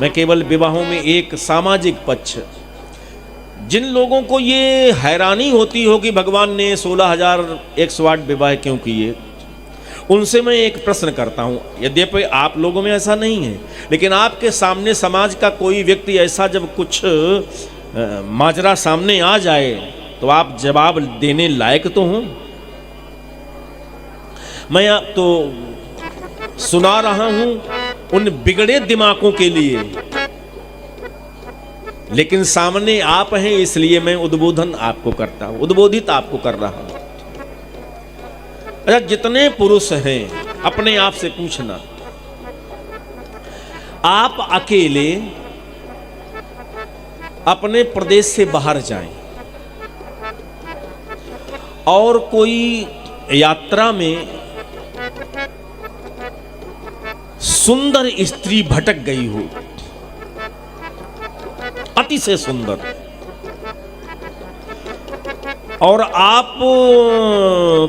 मैं केवल विवाहों में एक सामाजिक पक्ष, जिन लोगों को ये हैरानी होती हो कि भगवान ने 16,108 विवाह क्यों किए, उनसे मैं एक प्रश्न करता हूँ। यद्यपि आप लोगों में ऐसा नहीं है, लेकिन आपके सामने समाज का कोई व्यक्ति ऐसा जब कुछ माजरा सामने आ जाए तो आप जवाब देने लायक तो हों। मैं तो सुना रहा हूं उन बिगड़े दिमागों के लिए, लेकिन सामने आप हैं इसलिए मैं उद्बोधन आपको करता हूं, उद्बोधित आपको कर रहा हूं। अच्छा, जितने पुरुष हैं अपने आप से पूछना, आप अकेले अपने प्रदेश से बाहर जाएं और कोई यात्रा में सुंदर स्त्री भटक गई हो, अतिशय सुंदर, और आप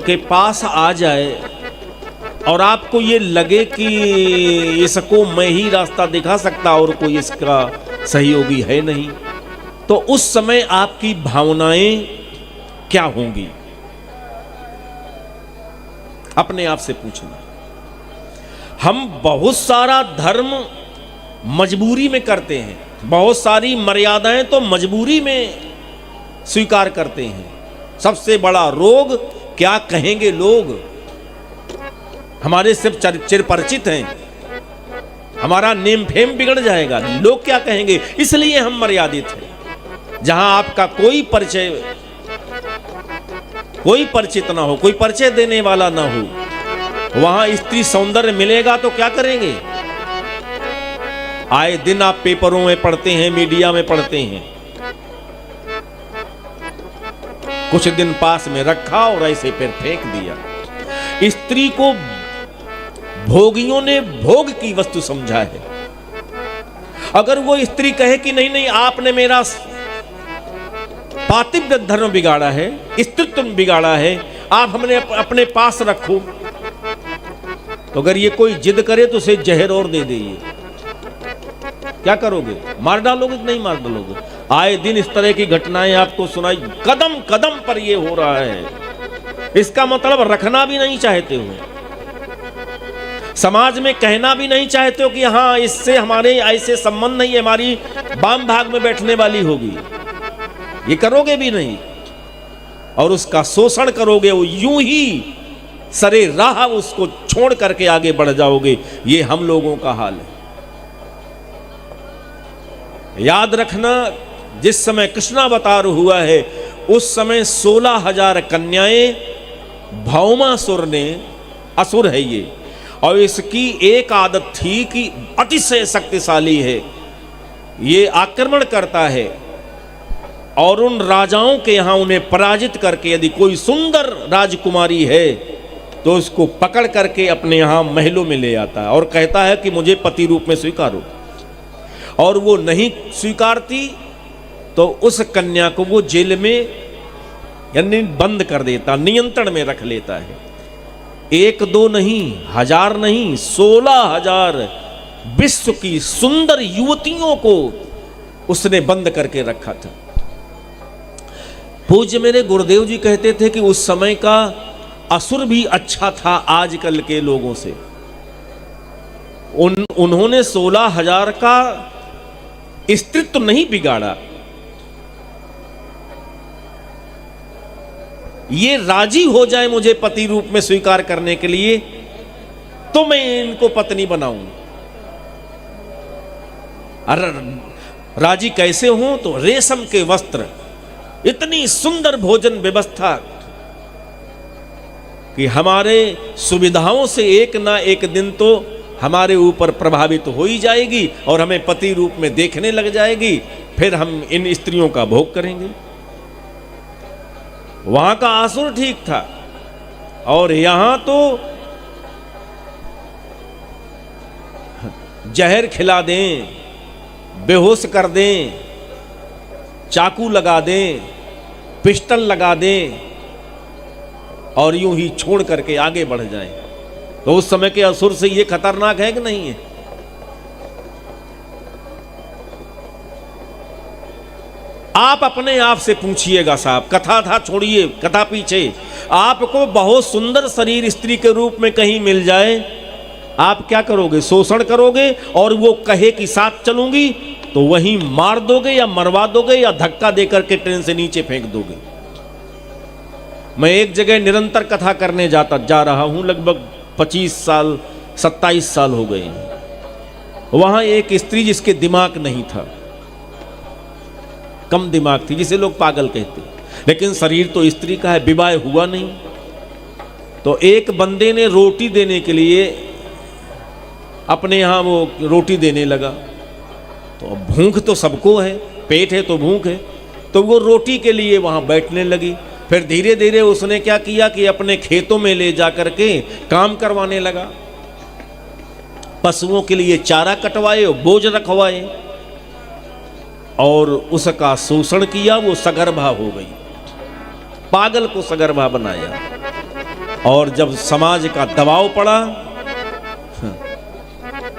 के पास आ जाए और आपको ये लगे कि इसको मैं ही रास्ता दिखा सकता और कोई इसका सहयोगी है नहीं, तो उस समय आपकी भावनाएं क्या होंगी? अपने आप से पूछना। हम बहुत सारा धर्म मजबूरी में करते हैं, बहुत सारी मर्यादाएं तो मजबूरी में स्वीकार करते हैं। सबसे बड़ा रोग क्या कहेंगे लोग, हमारे सिर्फ चिर परिचित हैं, हमारा नेम फेम बिगड़ जाएगा, लोग क्या कहेंगे, इसलिए हम मर्यादित हैं। जहां आपका कोई परिचित ना हो, कोई परिचय देने वाला ना हो, वहां स्त्री सौंदर्य मिलेगा तो क्या करेंगे? आए दिन आप पेपरों में पढ़ते हैं, मीडिया में पढ़ते हैं, कुछ दिन पास में रखा और ऐसे फिर फेंक दिया। स्त्री को भोगियों ने भोग की वस्तु समझा है। अगर वो स्त्री कहे कि नहीं नहीं, आपने मेरा पातिव्य धर्म बिगाड़ा है, स्त्रीत्व बिगाड़ा है, आप हमने अपने पास रखो, तो अगर ये कोई जिद करे तो उसे जहर और दे दीजिए, क्या करोगे? मार डालोगे कि नहीं मार डालोगे? आए दिन इस तरह की घटनाएं आपको सुनाई, कदम कदम पर ये हो रहा है। इसका मतलब रखना भी नहीं चाहते हो, समाज में कहना भी नहीं चाहते हो कि हाँ इससे हमारे ऐसे संबंध नहीं है, हमारी वाम भाग में बैठने वाली होगी, ये करोगे भी नहीं, और उसका शोषण करोगे, वो यूं ही सरे राह उसको छोड़ करके आगे बढ़ जाओगे। ये हम लोगों का हाल है। याद रखना, जिस समय कृष्णावतार हुआ है उस समय 16,000 कन्याएं भौमासुर ने, असुर है ये, और इसकी एक आदत थी कि अतिशय शक्तिशाली है, ये आक्रमण करता है और उन राजाओं के यहां उन्हें पराजित करके, यदि कोई सुंदर राजकुमारी है तो उसको पकड़ करके अपने यहां महलों में ले आता है और कहता है कि मुझे पति रूप में स्वीकारो, और वो नहीं स्वीकारती तो उस कन्या को वो जेल में यानी बंद कर देता, नियंत्रण में रख लेता है। 1 2 नहीं, 1000 नहीं, 16,000 विश्व की सुंदर युवतियों को उसने बंद करके रखा था। पूज्य मेरे गुरुदेव जी कहते थे कि उस समय का असुर भी अच्छा था आजकल के लोगों से। उन्होंने 16,000 का स्त्रीत्व नहीं बिगाड़ा, ये राजी हो जाए मुझे पति रूप में स्वीकार करने के लिए तो मैं इनको पत्नी बनाऊं। अरे राजी कैसे हो? तो रेशम के वस्त्र, इतनी सुंदर भोजन व्यवस्था कि हमारे सुविधाओं से एक ना एक दिन तो हमारे ऊपर प्रभावित हो ही जाएगी और हमें पति रूप में देखने लग जाएगी, फिर हम इन स्त्रियों का भोग करेंगे। वहां का आसुर ठीक था, और यहां तो जहर खिला दें, बेहोश कर दें, चाकू लगा दें, पिस्टल लगा दें और यूं ही छोड़ करके आगे बढ़ जाएं। तो उस समय के असुर से ये खतरनाक है कि नहीं है? आप अपने आप से पूछिएगा साहब, कथा था छोड़िए, कथा पीछे, आपको बहुत सुंदर शरीर स्त्री के रूप में कहीं मिल जाए, आप क्या करोगे? शोषण करोगे, और वो कहे कि साथ चलूंगी तो वहीं मार दोगे या मरवा दोगे या धक्का देकर के ट्रेन से नीचे फेंक दोगे। मैं एक जगह निरंतर कथा करने जा रहा हूं, लगभग 25 साल 27 साल हो गए। वहां एक स्त्री जिसके दिमाग नहीं था, कम दिमाग थी, जिसे लोग पागल कहते, लेकिन शरीर तो स्त्री का है, विवाह हुआ नहीं। तो एक बंदे ने रोटी देने के लिए अपने यहां वो रोटी देने लगा। तो भूख तो सबको है, पेट है तो भूख है, तो वो रोटी के लिए वहां बैठने लगी। फिर धीरे धीरे उसने क्या किया कि अपने खेतों में ले जा करके काम करवाने लगा, पशुओं के लिए चारा कटवाए, बोझ रखवाए, और उसका शोषण किया। वो सगर्भा हो गई, पागल को सगर्भा बनाया। और जब समाज का दबाव पड़ा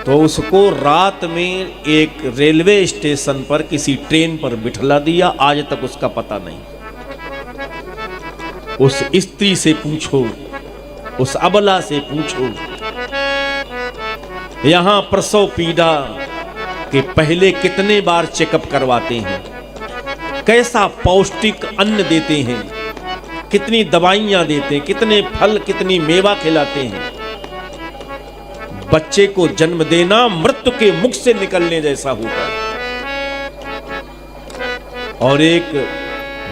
तो उसको रात में एक रेलवे स्टेशन पर किसी ट्रेन पर बिठला दिया। आज तक उसका पता नहीं। उस स्त्री से पूछो, उस अबला से पूछो, यहां प्रसव पीड़ा के पहले कितने बार चेकअप करवाते हैं, कैसा पौष्टिक अन्न देते हैं, कितनी दवाइयां देते हैं, कितने फल कितनी मेवा खिलाते हैं। बच्चे को जन्म देना मृत्यु के मुख से निकलने जैसा होता है। और एक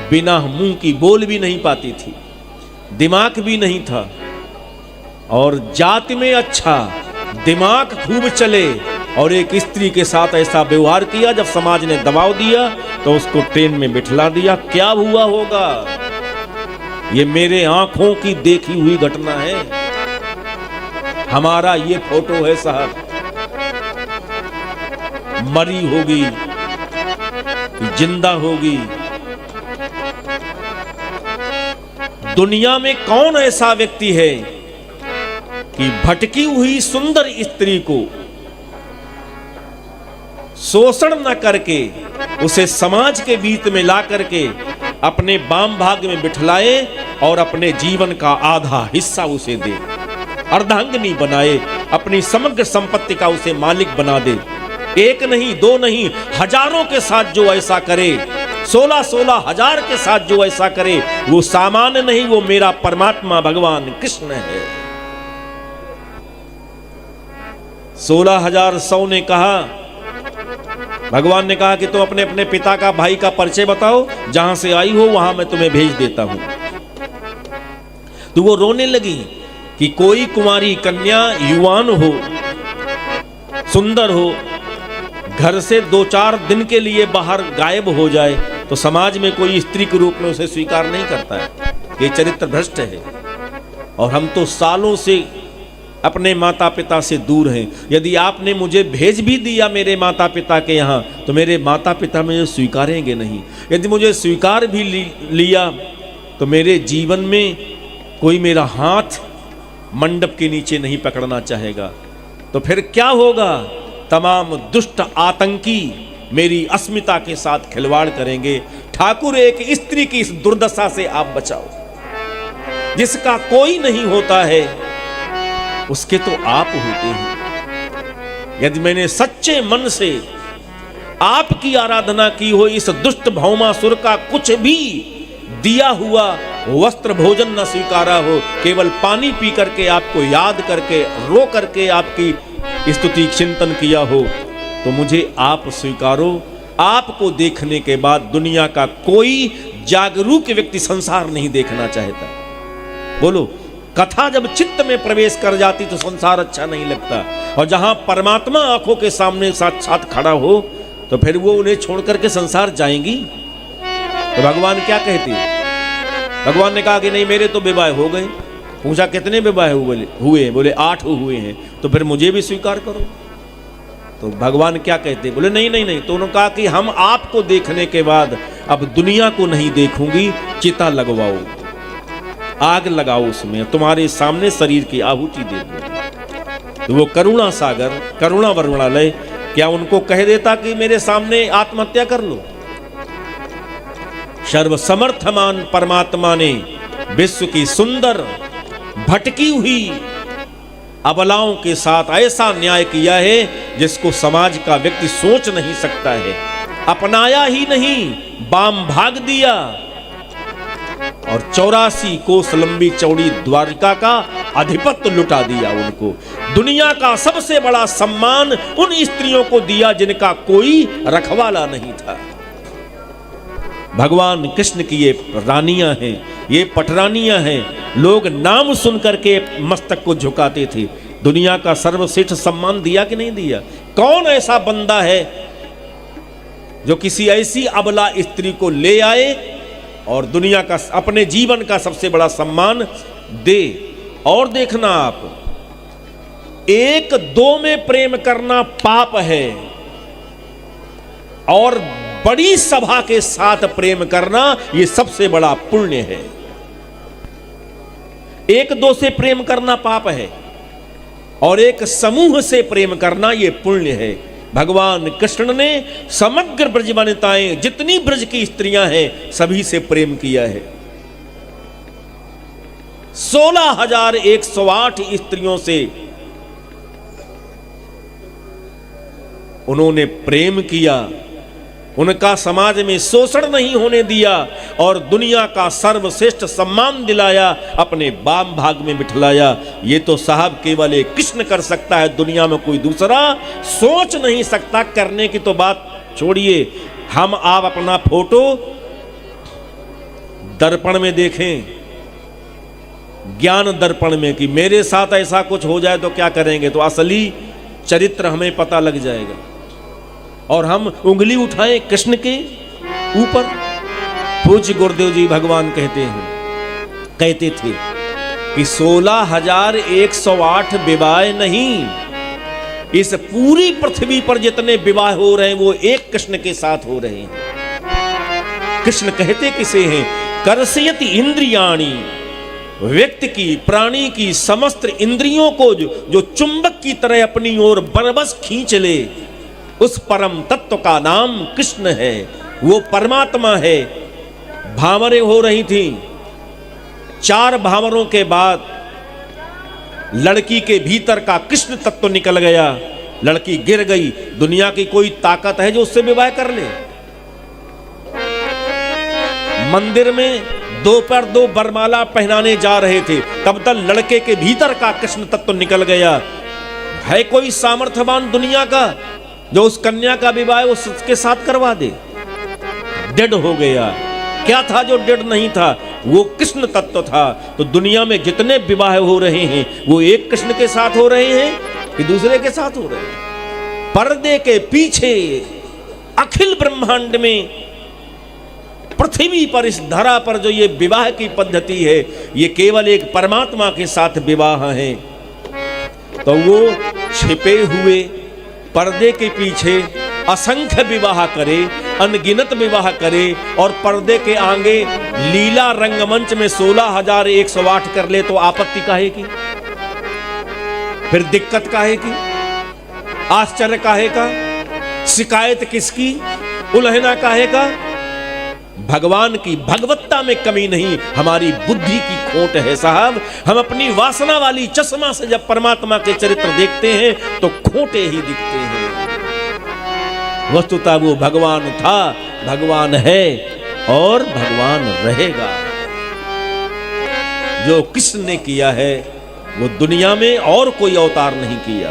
बिना मुंह की बोल भी नहीं पाती थी, दिमाग भी नहीं था, और जाति में अच्छा, दिमाग खूब चले, और एक स्त्री के साथ ऐसा व्यवहार किया। जब समाज ने दबाव दिया तो उसको ट्रेन में बिठला दिया। क्या हुआ होगा? ये मेरे आंखों की देखी हुई घटना है। हमारा ये फोटो है साहब, मरी होगी जिंदा होगी। दुनिया में कौन ऐसा व्यक्ति है कि भटकी हुई सुंदर स्त्री को शोषण न करके उसे समाज के बीच में ला करके अपने वाम भाग में बिठलाए और अपने जीवन का आधा हिस्सा उसे दे, अर्धांगिनी बनाए, अपनी समग्र संपत्ति का उसे मालिक बना दे। एक नहीं, दो नहीं, हजारों के साथ जो ऐसा करे, 16-16 हजार के साथ जो ऐसा करे, वो सामान्य नहीं, वो मेरा परमात्मा भगवान कृष्ण है। 16,100 ने कहा, भगवान ने कहा कि तुम अपने अपने पिता का, भाई का परिचय बताओ, जहां से आई हो वहां मैं तुम्हें भेज देता हूं। तो वो रोने लगी कि कोई कुमारी कन्या युवान हो, सुंदर हो, घर से 2-4 दिन के लिए बाहर गायब हो जाए तो समाज में कोई स्त्री के रूप में उसे स्वीकार नहीं करता है, ये चरित्र भ्रष्ट है। और हम तो सालों से अपने माता पिता से दूर हैं। यदि आपने मुझे भेज भी दिया मेरे माता पिता के यहाँ, तो मेरे माता पिता मुझे स्वीकारेंगे नहीं। यदि मुझे स्वीकार भी लिया तो मेरे जीवन में कोई मेरा हाथ मंडप के नीचे नहीं पकड़ना चाहेगा। तो फिर क्या होगा? तमाम दुष्ट आतंकी मेरी अस्मिता के साथ खिलवाड़ करेंगे। ठाकुर, एक स्त्री की इस दुर्दशा से आप बचाओ। जिसका कोई नहीं होता है उसके तो आप होते हैं। यदि मैंने सच्चे मन से आपकी आराधना की हो, इस दुष्ट भौमासुर का कुछ भी दिया हुआ वस्त्र भोजन न स्वीकारा हो, केवल पानी पी करके, आपको याद करके, रो करके आपकी स्तुति चिंतन किया हो, तो मुझे आप स्वीकारो। आपको देखने के बाद दुनिया का कोई जागरूक व्यक्ति संसार नहीं देखना चाहता। बोलो, कथा जब चित्त में प्रवेश कर जाती तो संसार अच्छा नहीं लगता। और जहां परमात्मा आंखों के सामने साथ खड़ा हो तो फिर वो उन्हें छोड़ करके संसार जाएंगी। तो भगवान क्या कहते? भगवान ने कहा कि नहीं, मेरे तो विवाह हो गए। पूछा कितने विवाह हुए? बोले 8 हुए हैं। तो फिर मुझे भी स्वीकार करो। तो भगवान क्या कहते? बोले नहीं नहीं नहीं। तो उन्होंने कहा कि हम आपको देखने के बाद अब दुनिया को नहीं देखूंगी, चिता लगवाओ, आग लगाओ, उसमें तुम्हारे सामने शरीर की आहुति दे दो। तो वो करुणा सागर, करुणा वरुणालय क्या उनको कह देता कि मेरे सामने आत्महत्या कर लो? सर्वसमर्थमान परमात्मा ने विश्व की सुंदर भटकी हुई अबलाओं के साथ ऐसा न्याय किया है जिसको समाज का व्यक्ति सोच नहीं सकता है। अपनाया ही नहीं, बाम भाग दिया और 84 कोस लंबी चौड़ी द्वारिका का अधिपत्य लुटा दिया उनको। दुनिया का सबसे बड़ा सम्मान उन स्त्रियों को दिया जिनका कोई रखवाला नहीं था। भगवान कृष्ण की ये रानियां हैं, ये पटरानियां हैं। लोग नाम सुन करके मस्तक को झुकाते थे। दुनिया का सर्वश्रेष्ठ सम्मान दिया कि नहीं दिया? कौन ऐसा बंदा है जो किसी ऐसी अबला स्त्री को ले आए और दुनिया का अपने जीवन का सबसे बड़ा सम्मान दे? और देखना आप, एक दो में प्रेम करना पाप है और बड़ी सभा के साथ प्रेम करना यह सबसे बड़ा पुण्य है। एक दो से प्रेम करना पाप है और एक समूह से प्रेम करना यह पुण्य है। भगवान कृष्ण ने समग्र ब्रज वनिताएं, जितनी ब्रज की स्त्रियां हैं, सभी से प्रेम किया है। 16,108 स्त्रियों से उन्होंने प्रेम किया, उनका समाज में शोषण नहीं होने दिया और दुनिया का सर्वश्रेष्ठ सम्मान दिलाया, अपने वाम भाग में बिठलाया। ये तो साहब केवल एक कृष्ण कर सकता है, दुनिया में कोई दूसरा सोच नहीं सकता। करने की तो बात छोड़िए, हम आप अपना फोटो दर्पण में देखें, ज्ञान दर्पण में, कि मेरे साथ ऐसा कुछ हो जाए तो क्या करेंगे, तो असली चरित्र हमें पता लग जाएगा। और हम उंगली उठाएं कृष्ण के ऊपर। पूज्य गुरुदेव जी भगवान कहते थे कि 16,108 विवाह नहीं, इस पूरी पृथ्वी पर जितने विवाह हो रहे हैं वो एक कृष्ण के साथ हो रहे हैं। कृष्ण कहते किसे हैं? कर्षयति इंद्रियाणि, व्यक्ति की, प्राणी की समस्त इंद्रियों को जो चुंबक की तरह अपनी ओर बरबस खींच ले, उस परम तत्व का नाम कृष्ण है। वो परमात्मा है। भावरें हो रही थी, 4 भावरों के बाद लड़की के भीतर का कृष्ण तत्व निकल गया, लड़की गिर गई। दुनिया की कोई ताकत है जो उससे विवाह कर ले? मंदिर में 2 पर 2 बरमाला पहनाने जा रहे थे, तब तक लड़के के भीतर का कृष्ण तत्व निकल गया। है कोई सामर्थ्यवान दुनिया का जो उस कन्या का विवाह उसके साथ करवा दे? डेड हो गया। क्या था जो डेड नहीं था? वो कृष्ण तत्व था। तो दुनिया में जितने विवाह हो रहे हैं वो एक कृष्ण के साथ हो रहे हैं कि दूसरे के साथ हो रहे हैं? पर्दे के पीछे अखिल ब्रह्मांड में, पृथ्वी पर, इस धरा पर जो ये विवाह की पद्धति है, ये केवल एक परमात्मा के साथ विवाह है। तो वो छिपे हुए पर्दे के पीछे असंख्य विवाह करे, अनगिनत विवाह करे और पर्दे के आगे लीला रंगमंच में 16,108 कर ले, तो आपत्ति काहे की? फिर दिक्कत काहे की? आश्चर्य काहे का? शिकायत किसकी? उलहना काहे का? भगवान की भगवत्ता में कमी नहीं, हमारी बुद्धि की खोट है साहब। हम अपनी वासना वाली चश्मा से जब परमात्मा के चरित्र देखते हैं तो खोटे ही दिखते हैं। वस्तुतः वो भगवान था, भगवान है और भगवान रहेगा। जो कृष्ण ने किया है वो दुनिया में और कोई अवतार नहीं किया।